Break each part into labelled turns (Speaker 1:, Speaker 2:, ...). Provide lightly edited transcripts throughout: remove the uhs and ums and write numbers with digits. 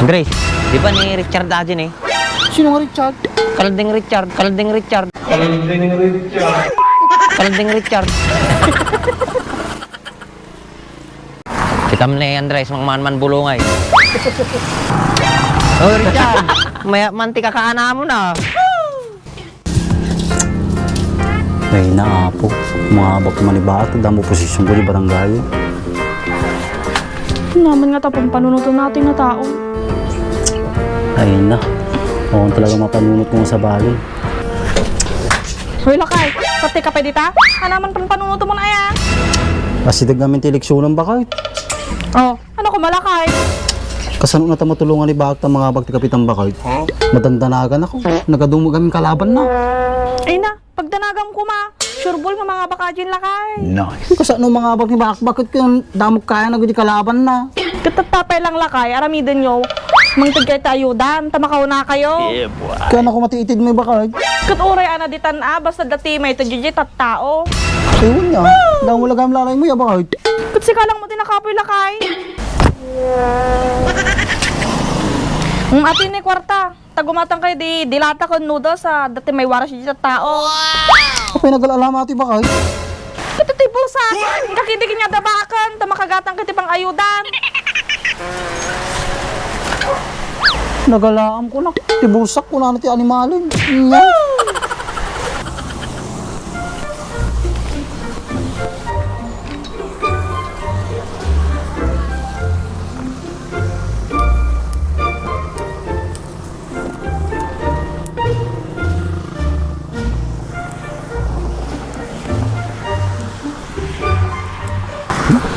Speaker 1: Andres, di ba ni Richard Dajin eh?
Speaker 2: Sino nga Richard?
Speaker 1: Kalding Richard, Kalding Richard. Kalding Richard. Kita ni Andres, man bulungay. Oh Richard, may manti kakaana mo na.
Speaker 2: Ay na po, mga abak manibato, damo posisyon ko di barangay.
Speaker 3: Naman nga tapang panunutan natin na tao.
Speaker 2: Ay na, ako talaga mapanunot ko sa bagay.
Speaker 3: Hoy lakay, pati ka pa dita? Naman panunutan mo na yan.
Speaker 2: Kasi dagamin ti leksyonan ba kayo?
Speaker 3: Oh, ano ko malakay?
Speaker 2: Kasano na ta matulungan ni Bakta mga abak ti kapitan ba kayo? Madandanagan ako, nagadumog kaming kalaban na.
Speaker 3: Ay na, pagdanagam ko ma, sureball nga mga bakajin lakay.
Speaker 2: Kasano mga abak ni Bakta, bakit kung damog kaya na gudi kalaban na?
Speaker 3: Katatapay lang lakay, aramidin nyo. Mangtag kayo tayo dan, tamakaw na kayo.
Speaker 2: Kaya na ko matiitid mo ba kayo?
Speaker 3: Katuray ana ditan basta dati may tadjiji tattao.
Speaker 2: Ewan niya, dahil mo lagam lalay mo ya ba kayo?
Speaker 3: Kasi kalang mo tinakapoy lakay. Ang atin ni kwarta, tagumatang kayo di dilata ko nudo sa dati may waras dito tao.
Speaker 2: Kapag nag-alama ati ba kayo?
Speaker 3: Katutipol sa kakitigin niya dabakan, tamakagatang kitipang ayudan.
Speaker 2: Nagalaam ko na, tibusak ko na ti animalin. Nya.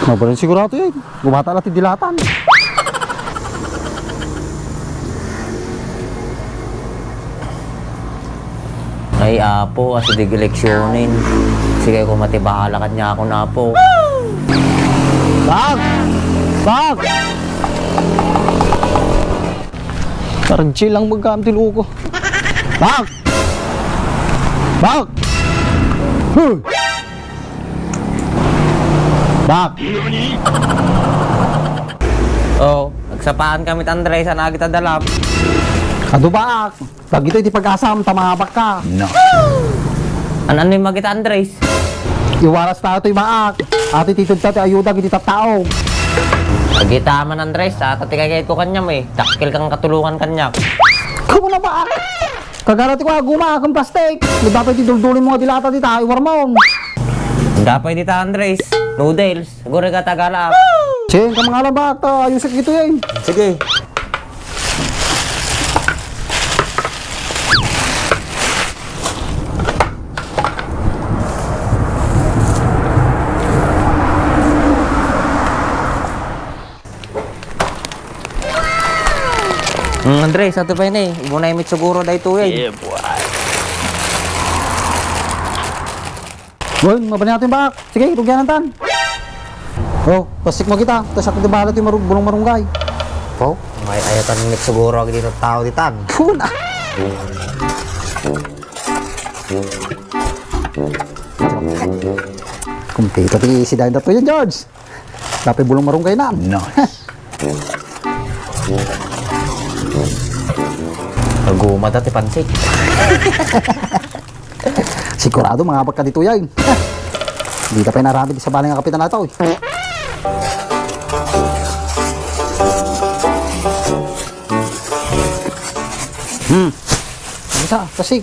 Speaker 2: Mabalin sigurado yun. Gumata natin dilatan.
Speaker 1: Ay apo, kasi dig eleksyonin. Sige ko matibahala niya ako na po.
Speaker 2: Bag! Bag! Parang chill lang magkamtil ko. Bag! Bag! Huh! Bag!
Speaker 1: Oh, nagsapaan kami t Andres, sana kita dalap.
Speaker 2: Ado bag! Bag ito iti pag-asam, tamabak ka.
Speaker 1: Ano yung magita Andres?
Speaker 2: Iwaras na ito'y maak. Ati titod tati ayuda giti tattao.
Speaker 1: Pagita man Andres, tatikay ko kanya mo eh. Takil kang katulungan kanya.
Speaker 2: Kamu na maak! Kagarati ko aguma akong plastic. May dapat itiduldurin mga dilata dita, iwar mo.
Speaker 1: Dapay dita Andres, noodles, siguro ka tagalap.
Speaker 2: Sing, kamangalan ba? Ayusin ito yan.
Speaker 1: Sige. Andres, satu pa yun eh. Ibu na imit siguro dahil ito eh.
Speaker 2: Well, mabali natin bak. Sige, tugyan tan. Oh, pasik mo kita. Tapos ako dibalat yung bulong-marunggay.
Speaker 1: Oh, may ayatan imit siguro dito tao ditan.
Speaker 2: Puna. Kumpito ti si Dayan dato yan, George. Tapi bulong-marunggay na.
Speaker 1: Naguma dati pansik.
Speaker 2: Sigurado mga abak ka dito yan. Hindi ka pa narami sa baling ang kapitan nato. Bisa, pasik.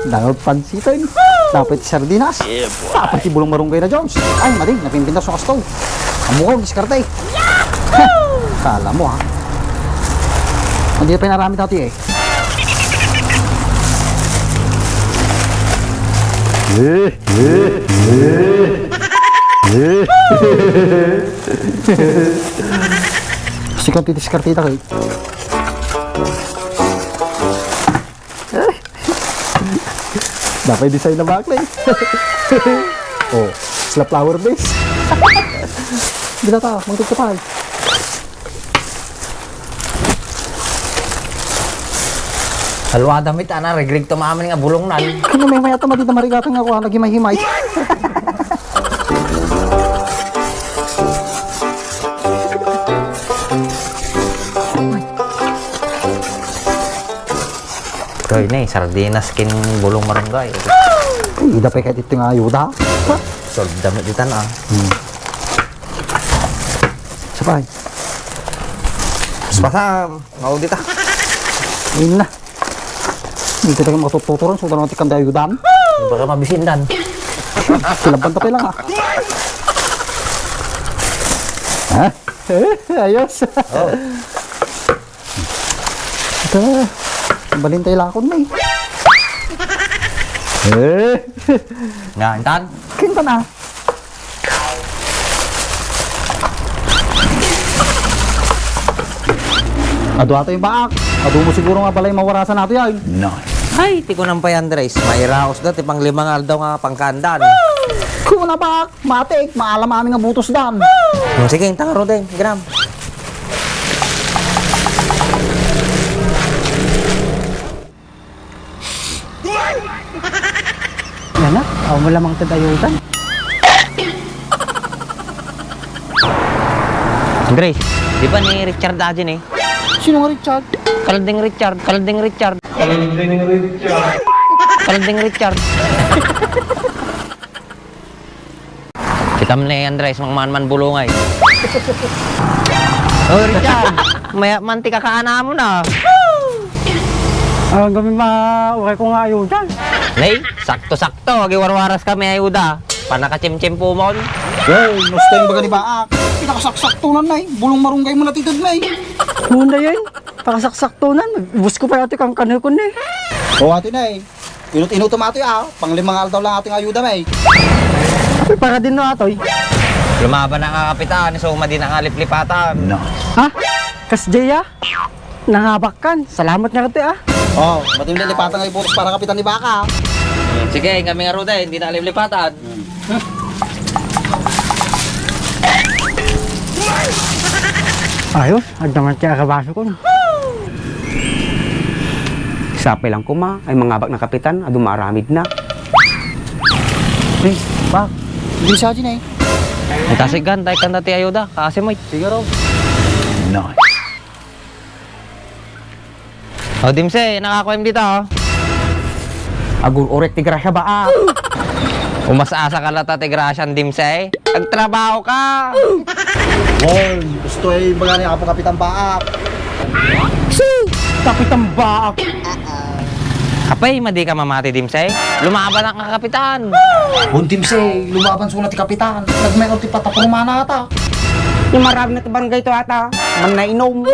Speaker 2: Dapat pansitan. Dapat sardinas. Dapat ibulong marunggay na Jones. Ay, mading, napimpintas sa kasto. Amukong, diskarte. Kala mo ha. Hindi pa narami dati eh. Kasi kung titiskartita kayo. Dapat design na backlight. Oh, sila flower base. Bila ta, magtutupay.
Speaker 1: Halwa damit ana regrig to maaman nga bulong nan.
Speaker 2: Kano may mayata madita marigatan nga ko lagi mahimay.
Speaker 1: Koy na sardinas kin bulong marunggay.
Speaker 2: Uy, ida pa kahit ito nga ayuda.
Speaker 1: Solve damit ditan ah.
Speaker 2: Sabay.
Speaker 1: Pasam, mau dita.
Speaker 2: Ayun na. Hindi talaga matututuran. So, naman tikang ayudan.
Speaker 1: Baka mabisindan.
Speaker 2: Silaban tapay lang ha? Ayos.
Speaker 1: Oh.
Speaker 2: Ito. Balintay lakon na
Speaker 1: Nga, intan.
Speaker 2: Kinta na. Ado ato yung baak. Ado mo siguro nga pala yung mawarasan nato yan.
Speaker 1: Ay, ti ko nang pa Andres. May raos dati pang 5 aldaw nga pangkandan.
Speaker 2: Kung na baak, matik, maalam amin nga butos dan.
Speaker 1: Sige, tangaro din. Gram.
Speaker 2: Yan na, ako mo lamang tadayutan.
Speaker 1: Andres, di ba ni Richard Ajin eh?
Speaker 2: Sino nga Richard?
Speaker 1: Kalding Richard. Kita ni Andres, man bulungay. Oh, Richard, may manti kakaana mo na.
Speaker 2: Ang gabi okay ko nga ayudan.
Speaker 1: Nay, sakto-sakto. Giwarwaras kami ayuda. Panakachim-chim po mo.
Speaker 2: Well, gusto yung baga ni baak. Pinakasaksak-tunan na bulong marunggay mo natitid na
Speaker 4: Muna yan, pakasaksak-tunan. Bus ko pa natin kang kanukon eh.
Speaker 2: O ate na Inut-inut tumato pang 5 aldaw lang ating ayuda may.
Speaker 4: Para din na atoy.
Speaker 1: Lumaban ang kapitan. So, din ang aliplipatan. No.
Speaker 4: Ha? Kasjaya? Nangabakan. Salamat nga kati
Speaker 2: Oh, ba't yung lilipatan nga ibutos para kapitan ni baka
Speaker 1: Sige, kami nga ruda. Hindi na aliplipatan.
Speaker 4: Ayos, agdaman kaya kabaso ko na. Sapay lang ko ma, ay mga abak na kapitan, adumaramid na.
Speaker 2: Eh, bak, hindi siya dyan
Speaker 1: Ay, tasigan. Tayo kan dati ayuda. Kasi mo.
Speaker 2: Sige raw.
Speaker 1: Oh, Dimse, nakakuha dito.
Speaker 4: Agur orek tigra siya ba
Speaker 1: Umasasa ka lata tigrasyan, Dimse. Nagtrabaho ka.
Speaker 2: Well, gusto baga ni Apo Kapitan Baak.
Speaker 4: Kapitan baak.
Speaker 1: Kapay, madi ka mamati, Dimse. Lumaban ang kapitan.
Speaker 2: Buntim si, lumaban suna ti Kapitan. Nagmayon ti patapong mana ata.
Speaker 4: Yung marami na tabangay to ata, man na inom.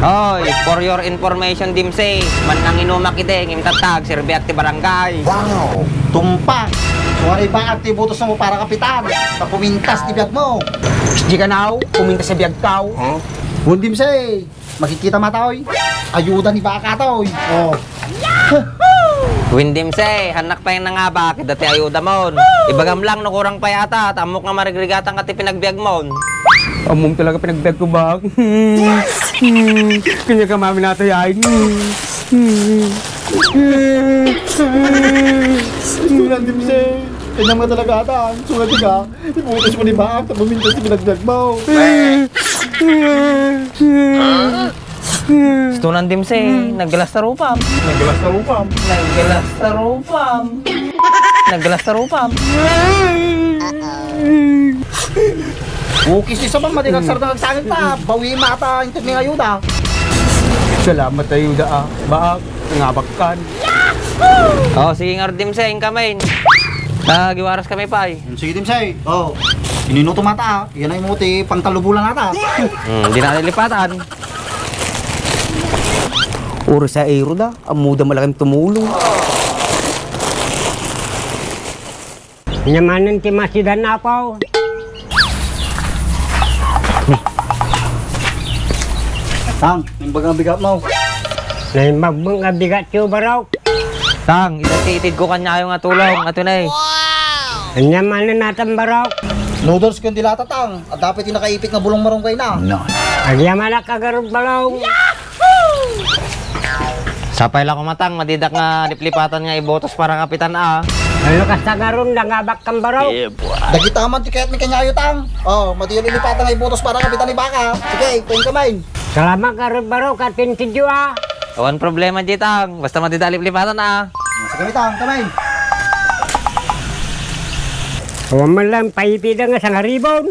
Speaker 1: Hoy, for your information, Dimse, man nang inumak ite, ngim tatag, sirbi at ti barangay.
Speaker 2: Wow, tumpa. So ano Baak ti butos mo para Kapitan. Tapumintas ti biyag mo.
Speaker 4: Di ka na puminta sa biyag tao.
Speaker 2: Buntim si, makikita mataoy. Ayuda ni Baka toy. Oh.
Speaker 1: Win Dimse, hanak pa yung nangaba, kita ti ayuda mo. Ibagam lang, nukurang pa yata, tamok nga marigrigatang ka ti pinagbiag mo.
Speaker 4: Amom talaga pinagbeg ko ba? Kanya ka mami nato yain.
Speaker 2: Sunan din si. Kanya mga talaga ata. Sunan din ka. Ibutos mo ni Baak. Tapumintas ti binagdag mo.
Speaker 1: Stunan Dimse, naggalas sa rupam.
Speaker 2: Bukis isa bang madigagsar na nagsangit ta. Bawi mata. Intog ni ayuda.
Speaker 4: Salamat ayuda Baak, ngabakan.
Speaker 1: Oh, sige nga Dimse, yung kamay. Giwaras kami pa eh.
Speaker 2: Sige din siya Oh. Ininuto mata. Yan ay muti pangtalubulan nata.
Speaker 1: Hindi na nalilipatan.
Speaker 4: Uro sa aero da, amuda malaking tumulong.
Speaker 5: Nyamanin ti masidan na po.
Speaker 2: Tang, yung bagang bigat mo.
Speaker 5: Naimagbang abigat yung baraw.
Speaker 1: Tang, itatitid ko kanya yung tulong. Ato na eh.
Speaker 5: Nyamanin natin baraw.
Speaker 2: Noodles kung dilata tang. At dapat yung nakaipit na bulong marunggay na.
Speaker 5: Agyamanak kagarog baraw.
Speaker 1: Sapay lang kumatang, madidak nga liplipatan nga ibotos para kapitan a.
Speaker 5: Ano ka sa garon, nangabak kang baraw.
Speaker 2: Dagitaman ti kayat ni kanyayo tang. Oh, mati yung lilipatan nga ibutos para kapitan ni Baka. Sige, ipin kamay.
Speaker 5: Salamat karon baraw, katin tidyo
Speaker 1: Kawan problema jitang. Basta matidalip-lipatan na.
Speaker 2: Sige bitang, kamay.
Speaker 5: Huwag man lang paipida nga sa haribon.